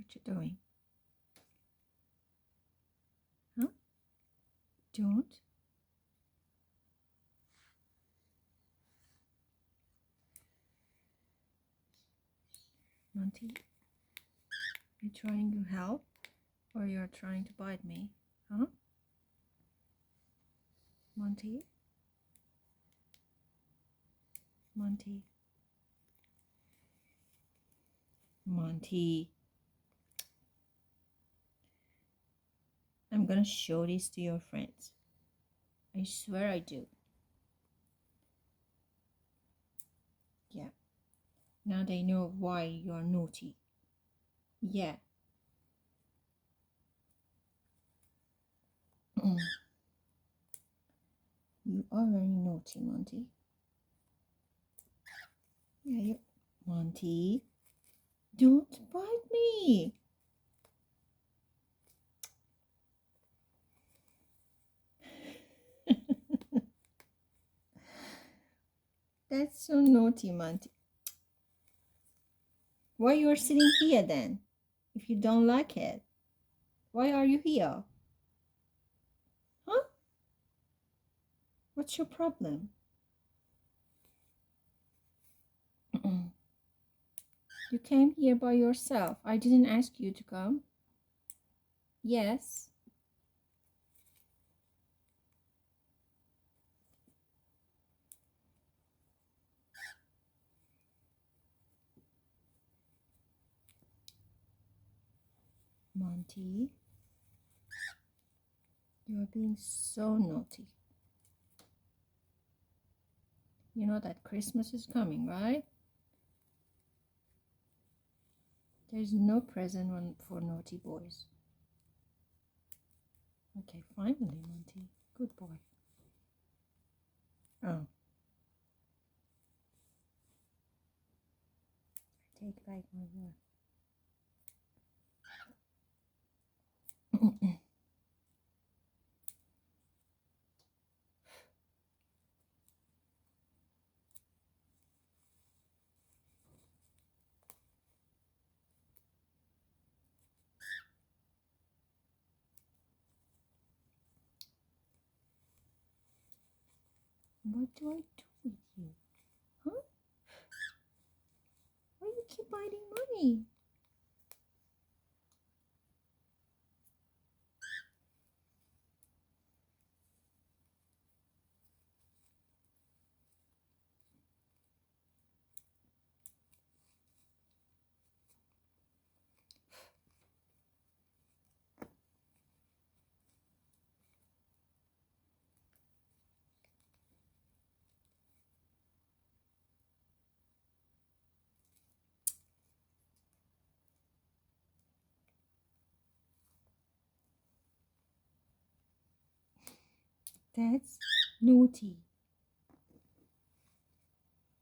What you doing? Huh? Don't. Monty, you trying to help or you're trying to bite me? Huh? Monty? Monty? Monty. I'm gonna show this to your friends. I swear I do. Yeah. Now they know why you're naughty. Yeah. You are very naughty, Monty. Yeah, you. Monty, don't bite me. That's so naughty, Monty. Why you're sitting here then? If you don't like it, why are you here? Huh? What's your problem? You came here by yourself. I didn't ask you to come. Yes. Monty, you are being so naughty. You know that Christmas is coming, right? There's no present for naughty boys. Okay, finally, Monty. Good boy. Oh. I take back my word. What do I do with you? Huh? Why you keep biting money? That's naughty.